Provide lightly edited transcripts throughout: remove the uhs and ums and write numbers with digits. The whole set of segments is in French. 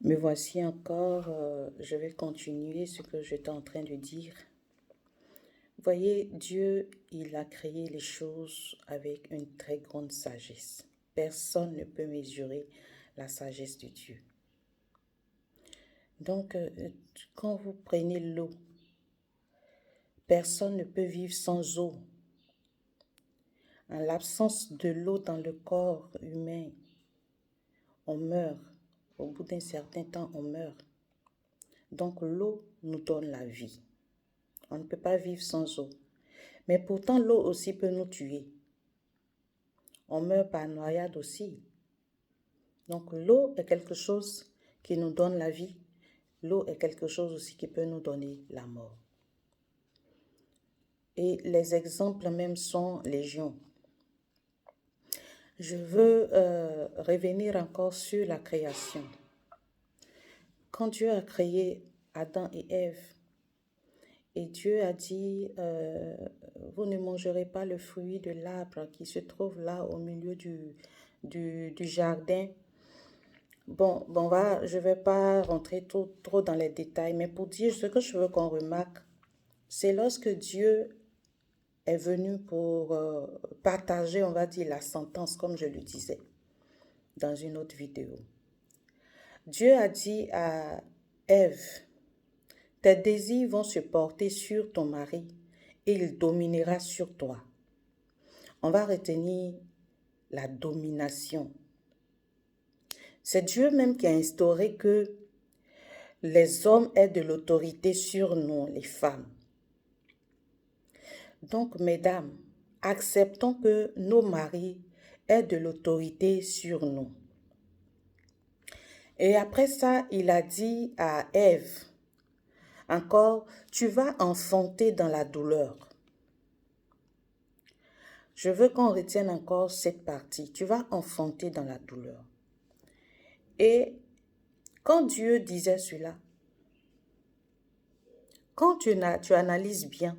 Me voici encore, je vais continuer ce que j'étais en train de dire. Voyez, Dieu, il a créé les choses avec une très grande sagesse. Personne ne peut mesurer la sagesse de Dieu. Donc, quand vous prenez l'eau, personne ne peut vivre sans eau. En l'absence de l'eau dans le corps humain, on meurt. Au bout d'un certain temps, on meurt. Donc, l'eau nous donne la vie. On ne peut pas vivre sans eau. Mais pourtant, l'eau aussi peut nous tuer. On meurt par noyade aussi. Donc, l'eau est quelque chose qui nous donne la vie. L'eau est quelque chose aussi qui peut nous donner la mort. Et les exemples même sont légion. Je veux revenir encore sur la création. Quand Dieu a créé Adam et Ève, et Dieu a dit, vous ne mangerez pas le fruit de l'arbre qui se trouve là au milieu du jardin. Bon, je ne vais pas rentrer trop dans les détails, mais pour dire ce que je veux qu'on remarque, c'est lorsque Dieu est venu pour partager, on va dire, la sentence, comme je le disais dans une autre vidéo. Dieu a dit à Ève, tes désirs vont se porter sur ton mari et il dominera sur toi. On va retenir la domination. C'est Dieu même qui a instauré que les hommes aient de l'autorité sur nous, les femmes. Donc, mesdames, acceptons que nos maris aient de l'autorité sur nous. Et après ça, il a dit à Ève, encore, tu vas enfanter dans la douleur. Je veux qu'on retienne encore cette partie. Tu vas enfanter dans la douleur. Et quand Dieu disait cela, quand tu analyses bien,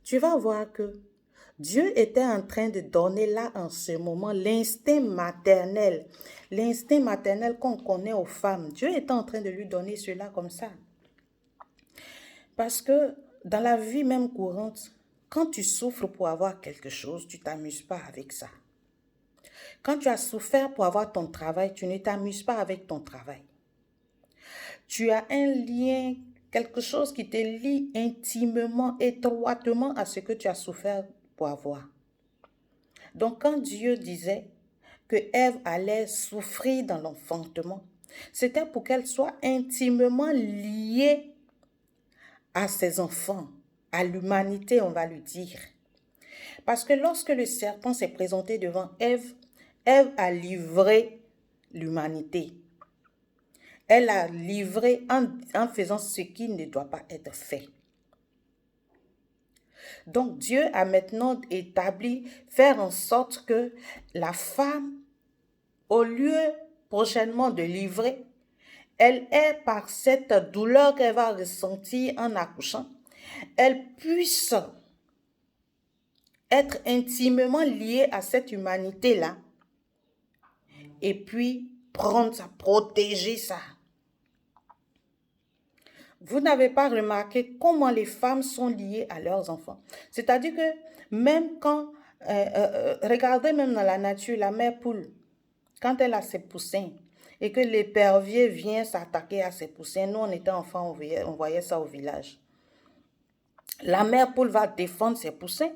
tu vas voir que Dieu était en train de donner là en ce moment l'instinct maternel qu'on connaît aux femmes. Dieu était en train de lui donner cela comme ça. Parce que dans la vie même courante, quand tu souffres pour avoir quelque chose, tu ne t'amuses pas avec ça. Quand tu as souffert pour avoir ton travail, tu ne t'amuses pas avec ton travail. Tu as un lien, quelque chose qui te lie intimement, étroitement à ce que tu as souffert pour avoir. Donc, quand Dieu disait que Ève allait souffrir dans l'enfantement, c'était pour qu'elle soit intimement liée à ses enfants, à l'humanité, on va lui dire. Parce que lorsque le serpent s'est présenté devant Ève, Ève a livré l'humanité. Elle a livré en faisant ce qui ne doit pas être fait. Donc Dieu a maintenant établi, faire en sorte que la femme, au lieu prochainement de livrer, elle est par cette douleur qu'elle va ressentir en accouchant, elle puisse être intimement liée à cette humanité-là et puis prendre ça, protéger ça. Vous n'avez pas remarqué comment les femmes sont liées à leurs enfants. C'est-à-dire que même quand, regardez même dans la nature, la mère poule, quand elle a ses poussins et que l'épervier vient s'attaquer à ses poussins, nous on était enfants, on voyait ça au village. La mère poule va défendre ses poussins.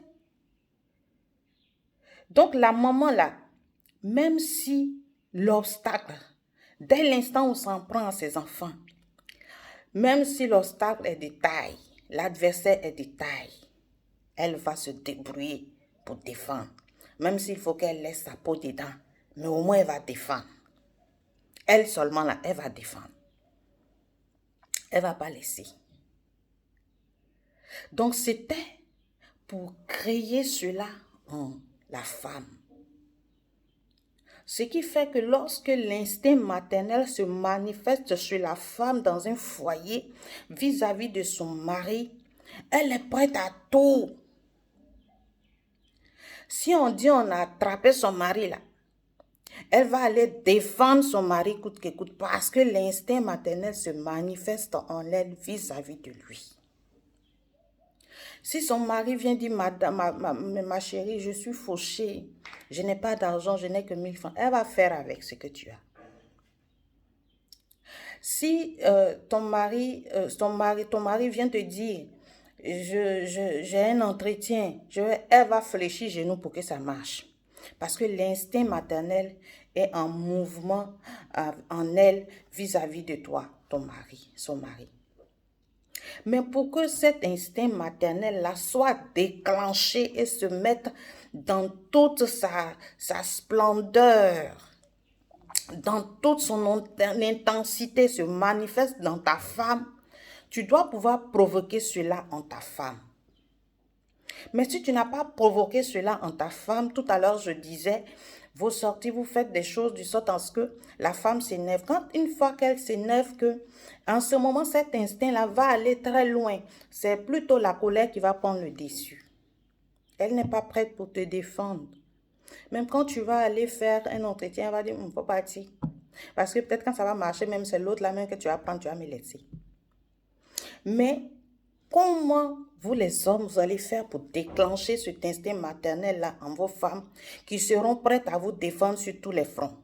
Donc la maman là, même si l'obstacle, dès l'instant où on s'en prend à ses enfants, même si l'obstacle est de taille, l'adversaire est de taille, elle va se débrouiller pour défendre. Même s'il faut qu'elle laisse sa peau dedans, mais au moins elle va défendre. Elle seulement là, elle va défendre. Elle ne va pas laisser. Donc c'était pour créer cela en la femme. Ce qui fait que lorsque l'instinct maternel se manifeste sur la femme dans un foyer vis-à-vis de son mari, elle est prête à tout. Si on dit on a attrapé son mari là, Elle va aller défendre son mari coûte que coûte parce que l'instinct maternel se manifeste en elle vis-à-vis de lui. Si son mari vient dire, ma chérie, je suis fauchée, je n'ai pas d'argent, je n'ai que 1000 francs, elle va faire avec ce que tu as. Si ton mari vient te dire, j'ai un entretien, elle va fléchir genoux pour que ça marche. Parce que l'instinct maternel est en mouvement en elle vis-à-vis de toi, ton mari, son mari. Mais pour que cet instinct maternel-là soit déclenché et se mette dans toute sa splendeur, dans toute son intensité, se manifeste dans ta femme, tu dois pouvoir provoquer cela en ta femme. Mais si tu n'as pas provoqué cela en ta femme, tout à l'heure je disais, vous sortez, vous faites des choses du sort en ce que la femme s'énerve. Quand une fois qu'elle s'énerve, en ce moment, cet instinct-là va aller très loin. C'est plutôt la colère qui va prendre le dessus. Elle n'est pas prête pour te défendre. Même quand tu vas aller faire un entretien, elle va dire, faut partir. Parce que peut-être quand ça va marcher, même c'est l'autre la même que tu vas prendre, tu vas me laisser. Mais comment vous les hommes, vous allez faire pour déclencher cet instinct maternel-là en vos femmes qui seront prêtes à vous défendre sur tous les fronts?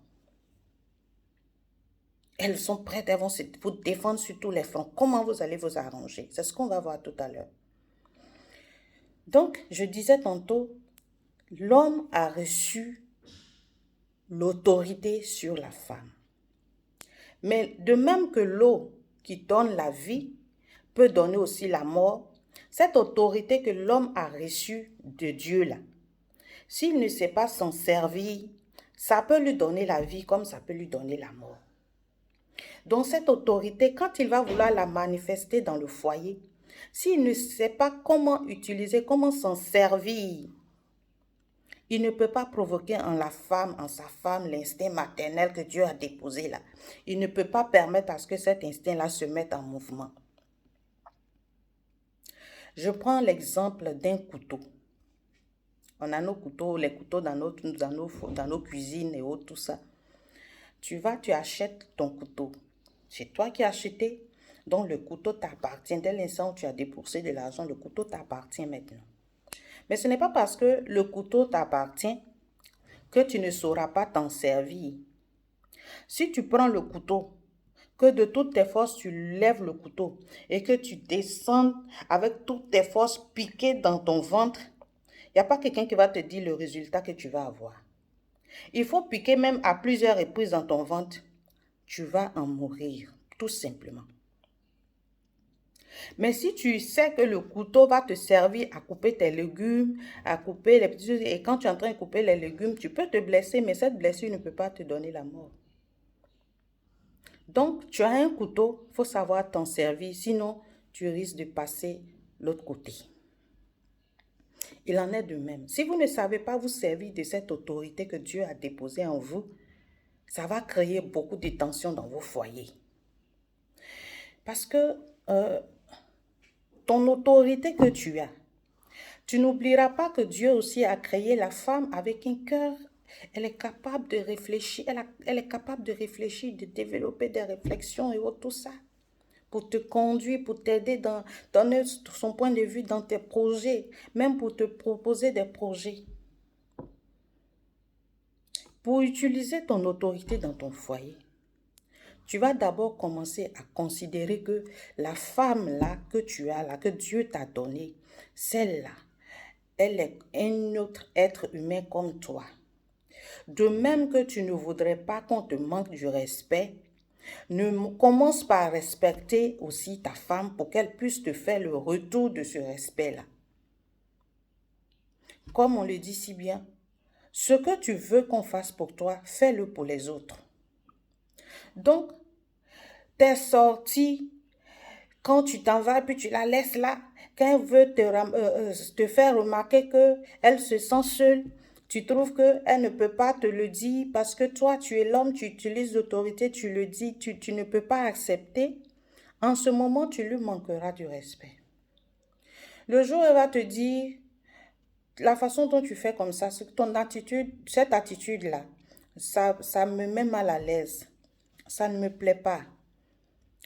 Elles sont prêtes, elles vont vous défendre sur tous les fronts. Comment vous allez vous arranger? C'est ce qu'on va voir tout à l'heure. Donc, je disais tantôt, l'homme a reçu l'autorité sur la femme. Mais de même que l'eau qui donne la vie peut donner aussi la mort, cette autorité que l'homme a reçue de Dieu là, s'il ne sait pas s'en servir, ça peut lui donner la vie comme ça peut lui donner la mort. Donc cette autorité, quand il va vouloir la manifester dans le foyer, s'il ne sait pas comment utiliser, comment s'en servir, il ne peut pas provoquer en sa femme, l'instinct maternel que Dieu a déposé là. Il ne peut pas permettre à ce que cet instinct-là se mette en mouvement. Je prends l'exemple d'un couteau. On a nos couteaux, les couteaux dans nos cuisines et autres, tout ça. Tu achètes ton couteau. C'est toi qui as acheté, donc le couteau t'appartient. Dès l'instant où tu as dépensé de l'argent, le couteau t'appartient maintenant. Mais ce n'est pas parce que le couteau t'appartient que tu ne sauras pas t'en servir. Si tu prends le couteau, que de toutes tes forces tu lèves le couteau et que tu descends avec toutes tes forces piquées dans ton ventre, il n'y a pas quelqu'un qui va te dire le résultat que tu vas avoir. Il faut piquer même à plusieurs reprises dans ton ventre. Tu vas en mourir, tout simplement. Mais si tu sais que le couteau va te servir à couper tes légumes, à couper les petits choses, et quand tu es en train de couper les légumes, tu peux te blesser, mais cette blessure ne peut pas te donner la mort. Donc, tu as un couteau, il faut savoir t'en servir, sinon tu risques de passer l'autre côté. Il en est de même. Si vous ne savez pas vous servir de cette autorité que Dieu a déposée en vous, ça va créer beaucoup de tensions dans vos foyers. Parce que ton autorité que tu as, tu n'oublieras pas que Dieu aussi a créé la femme avec un cœur. Elle est capable de réfléchir, elle est capable de réfléchir, de développer des réflexions et tout ça, pour te conduire, pour t'aider dans donner son point de vue dans tes projets, même pour te proposer des projets. Pour utiliser ton autorité dans ton foyer, tu vas d'abord commencer à considérer que la femme-là que tu as, là, que Dieu t'a donnée, celle-là, elle est un autre être humain comme toi. De même que tu ne voudrais pas qu'on te manque du respect, commence par respecter aussi ta femme pour qu'elle puisse te faire le retour de ce respect-là. Comme on le dit si bien, ce que tu veux qu'on fasse pour toi, fais-le pour les autres. Donc, t'es sortie, quand tu t'en vas, puis tu la laisses là, quand elle veut te faire remarquer qu'elle se sent seule, tu trouves qu'elle ne peut pas te le dire parce que toi, tu es l'homme, tu utilises l'autorité, tu le dis, tu ne peux pas accepter. En ce moment, tu lui manqueras du respect. Le jour où elle va te dire, la façon dont tu fais comme ça, ton attitude, cette attitude-là, ça me met mal à l'aise. Ça ne me plaît pas.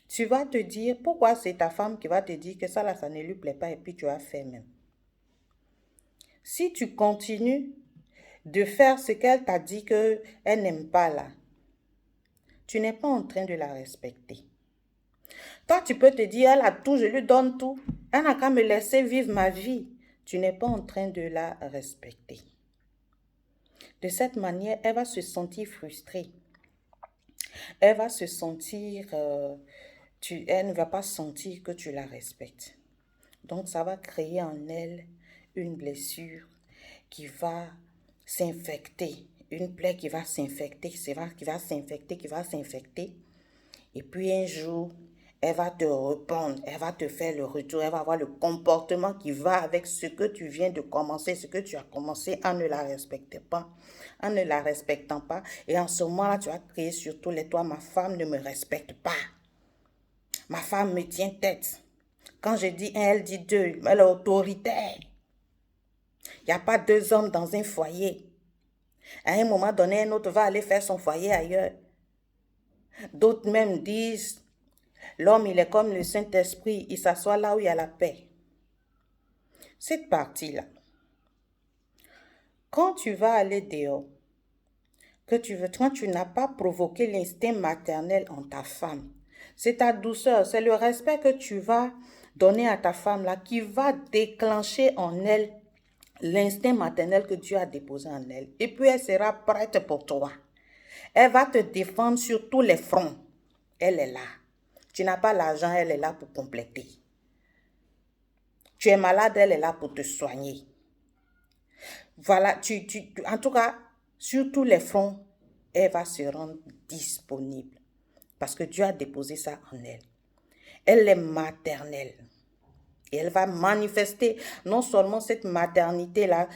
Tu vas te dire, pourquoi c'est ta femme qui va te dire que ça là, ça ne lui plaît pas et puis tu vas faire même. Si tu continues de faire ce qu'elle t'a dit qu'elle n'aime pas là, tu n'es pas en train de la respecter. Toi, tu peux te dire, elle a tout, je lui donne tout. Elle n'a qu'à me laisser vivre ma vie. Tu n'es pas en train de la respecter. De cette manière, elle va se sentir frustrée. Elle va se sentir, elle ne va pas sentir que tu la respectes. Donc, ça va créer en elle une blessure qui va s'infecter, une plaie qui va s'infecter, qui va s'infecter, qui va s'infecter. Et puis un jour, elle va te répondre, elle va te faire le retour, elle va avoir le comportement qui va avec ce que tu viens de commencer, ce que tu as commencé en ne la respectant pas, en ne la respectant pas. Et en ce moment-là, tu vas crier sur tous les toits, ma femme ne me respecte pas. Ma femme me tient tête. Quand je dis un, elle dit deux, elle est autoritaire. Il n'y a pas deux hommes dans un foyer. À un moment donné, un autre va aller faire son foyer ailleurs. D'autres même disent, l'homme, il est comme le Saint-Esprit, il s'assoit là où il y a la paix. Cette partie-là, quand tu vas aller dehors, quand tu n'as pas provoqué l'instinct maternel en ta femme, c'est ta douceur, c'est le respect que tu vas donner à ta femme là qui va déclencher en elle l'instinct maternel que Dieu a déposé en elle. Et puis elle sera prête pour toi. Elle va te défendre sur tous les fronts. Elle est là. Tu n'as pas l'argent, elle est là pour compléter. Tu es malade, elle est là pour te soigner. Voilà, en tout cas, sur tous les fronts, elle va se rendre disponible. Parce que Dieu a déposé ça en elle. Elle est maternelle. Et elle va manifester non seulement cette maternité-là,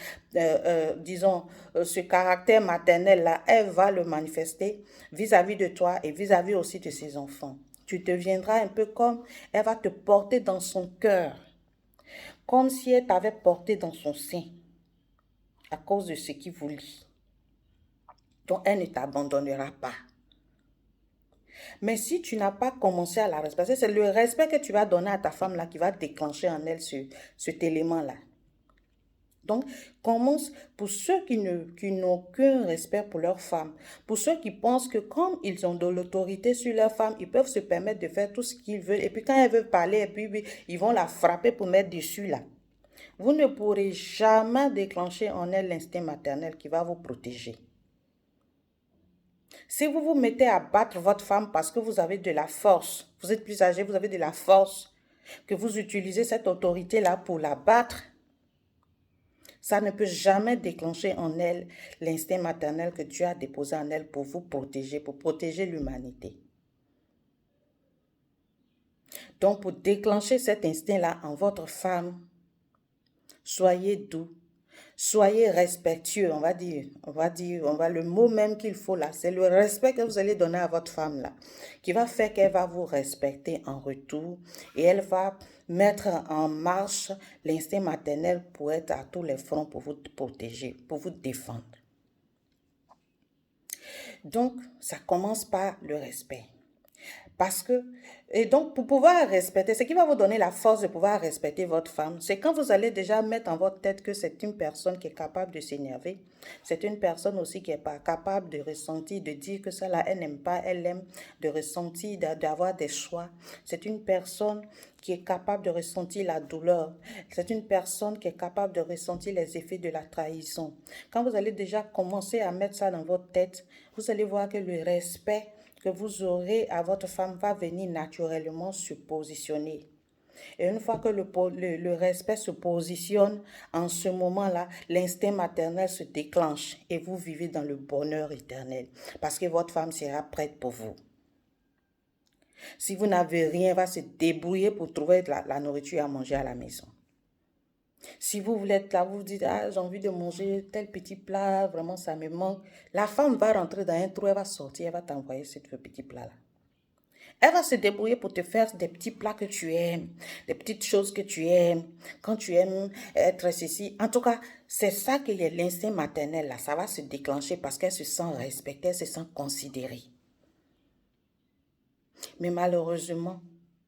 disons, ce caractère maternel-là, elle va le manifester vis-à-vis de toi et vis-à-vis aussi de ses enfants. Tu deviendras un peu comme, elle va te porter dans son cœur, comme si elle t'avait porté dans son sein, à cause de ce qui vous lie. Donc, elle ne t'abandonnera pas. Mais si tu n'as pas commencé à la respecter, c'est le respect que tu vas donner à ta femme là qui va déclencher en elle cet élément-là. Donc, commence pour ceux qui n'ont aucun respect pour leur femme, pour ceux qui pensent que comme ils ont de l'autorité sur leur femme, ils peuvent se permettre de faire tout ce qu'ils veulent. Et puis quand elle veut parler, et puis ils vont la frapper pour mettre dessus là. Vous ne pourrez jamais déclencher en elle l'instinct maternel qui va vous protéger. Si vous vous mettez à battre votre femme parce que vous avez de la force, vous êtes plus âgé, vous avez de la force, que vous utilisez cette autorité-là pour la battre, ça ne peut jamais déclencher en elle l'instinct maternel que Dieu a déposé en elle pour vous protéger, pour protéger l'humanité. Donc, pour déclencher cet instinct-là en votre femme, soyez doux, soyez respectueux, le mot même qu'il faut là, c'est le respect que vous allez donner à votre femme là, qui va faire qu'elle va vous respecter en retour et elle va mettre en marche l'instinct maternel pour être à tous les fronts, pour vous protéger, pour vous défendre. Donc, ça commence par le respect. Et donc, pour pouvoir respecter, ce qui va vous donner la force de pouvoir respecter votre femme, c'est quand vous allez déjà mettre en votre tête que c'est une personne qui est capable de s'énerver, c'est une personne aussi qui est pas capable de ressentir, de dire que ça là, elle n'aime pas, elle aime, de ressentir, d'avoir des choix. C'est une personne qui est capable de ressentir la douleur. C'est une personne qui est capable de ressentir les effets de la trahison. Quand vous allez déjà commencer à mettre ça dans votre tête, vous allez voir que le respect que vous aurez à votre femme va venir naturellement se positionner. Et une fois que le respect se positionne, en ce moment-là, l'instinct maternel se déclenche et vous vivez dans le bonheur éternel parce que votre femme sera prête pour vous. Si vous n'avez rien, elle va se débrouiller pour trouver la nourriture à manger à la maison. Si vous voulez être là, vous vous dites, ah, j'ai envie de manger tel petit plat, vraiment ça me manque. La femme va rentrer dans un trou, elle va sortir, elle va t'envoyer ce petit plat-là. Elle va se débrouiller pour te faire des petits plats que tu aimes, des petites choses que tu aimes, quand tu aimes être ceci. En tout cas, c'est ça que l'instinct maternel, là, ça va se déclencher parce qu'elle se sent respectée, elle se sent considérée. Mais malheureusement,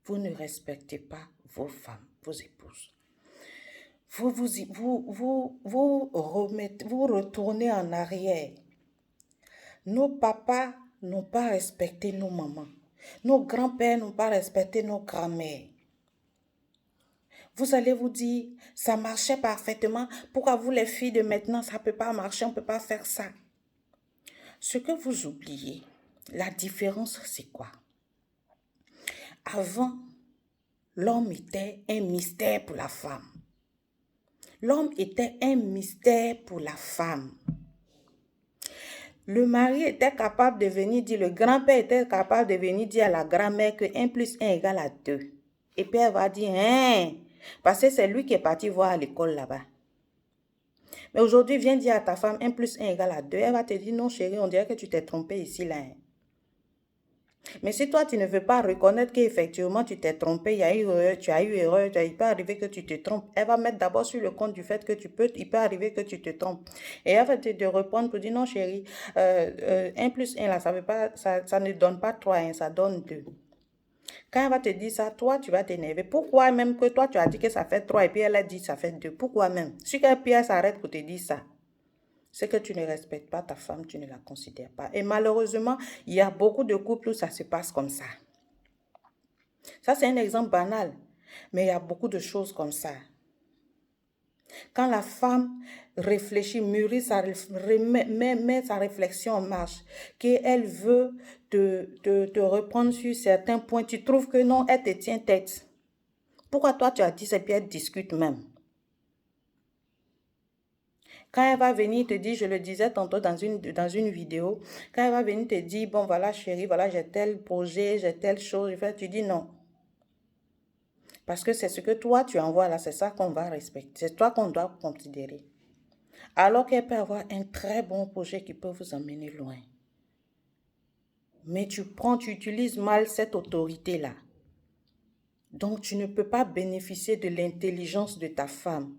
vous ne respectez pas vos femmes, vos épouses. Vous retournez en arrière. Nos papas n'ont pas respecté nos mamans. Nos grands-pères n'ont pas respecté nos grands-mères. Vous allez vous dire, ça marchait parfaitement. Pourquoi vous les filles de maintenant, ça ne peut pas marcher, on ne peut pas faire ça. Ce que vous oubliez, la différence, c'est quoi? Avant, l'homme était un mystère pour la femme. L'homme était un mystère pour la femme. Le mari était capable de venir dire, le grand-père était capable de venir dire à la grand-mère que 1 plus 1 égale à 2. Et puis elle va dire, hein, parce que c'est lui qui est parti voir à l'école là-bas. Mais aujourd'hui, viens dire à ta femme 1 plus 1 égale à 2. Elle va te dire, non chérie, on dirait que tu t'es trompé ici là. Mais si toi, tu ne veux pas reconnaître qu'effectivement, tu t'es trompé, tu as eu erreur, il peut arriver que tu te trompes. Elle va mettre d'abord sur le compte du fait que il peut arriver que tu te trompes. Et elle va te répondre pour dire, non chérie, 1 plus 1 là, ça ne donne pas 3, hein, ça donne 2. Quand elle va te dire ça, toi, tu vas t'énerver. Pourquoi même que toi, tu as dit que ça fait 3 et puis elle a dit que ça fait 2? Pourquoi même? Si elle s'arrête pour te dire ça, c'est que tu ne respectes pas ta femme, tu ne la considères pas. Et malheureusement, il y a beaucoup de couples où ça se passe comme ça. Ça, c'est un exemple banal, mais il y a beaucoup de choses comme ça. Quand la femme réfléchit, mûrit, met sa réflexion en marche, qu'elle veut te reprendre sur certains points, tu trouves que non, elle te tient tête. Pourquoi toi, tu as dit ça et puis elle discute même? Quand elle va venir te dire, je le disais tantôt dans une vidéo, quand elle va venir te dire, bon voilà chérie, voilà j'ai tel projet, j'ai telle chose, tu dis non. Parce que c'est ce que toi tu envoies là, c'est ça qu'on va respecter, c'est toi qu'on doit considérer. Alors qu'elle peut avoir un très bon projet qui peut vous emmener loin. Mais tu utilises mal cette autorité-là. Donc tu ne peux pas bénéficier de l'intelligence de ta femme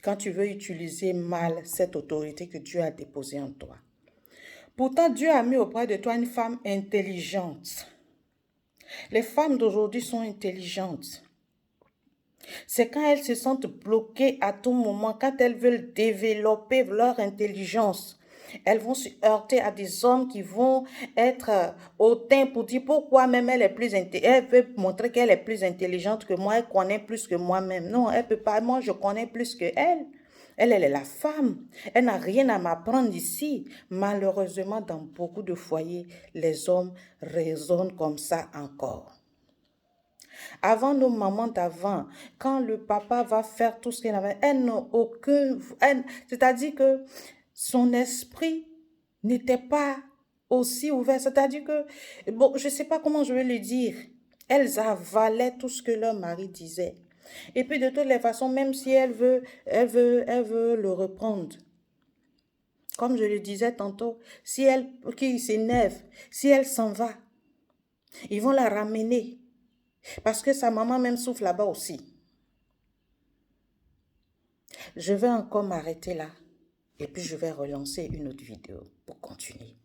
quand tu veux utiliser mal cette autorité que Dieu a déposée en toi. Pourtant, Dieu a mis auprès de toi une femme intelligente. Les femmes d'aujourd'hui sont intelligentes. C'est quand elles se sentent bloquées à tout moment, quand elles veulent développer leur intelligence. Elles vont se heurter à des hommes qui vont être hautains pour dire pourquoi même elle est plus intelligente. Elle veut montrer qu'elle est plus intelligente que moi, elle connaît plus que moi-même. Non, elle ne peut pas. Moi, je connais plus que elle. Elle est la femme. Elle n'a rien à m'apprendre ici. Malheureusement, dans beaucoup de foyers, les hommes raisonnent comme ça encore. Avant nos mamans d'avant, quand le papa va faire tout ce qu'elle avait, elle n'a aucun... C'est-à-dire que son esprit n'était pas aussi ouvert. C'est-à-dire que, bon, je ne sais pas comment je vais le dire. Elles avalaient tout ce que leur mari disait. Et puis de toutes les façons, même si elle veut le reprendre. Comme je le disais tantôt, si elle qui s'énerve, si elle s'en va, ils vont la ramener. Parce que sa maman même souffre là-bas aussi. Je vais encore m'arrêter là. Et puis je vais relancer une autre vidéo pour continuer.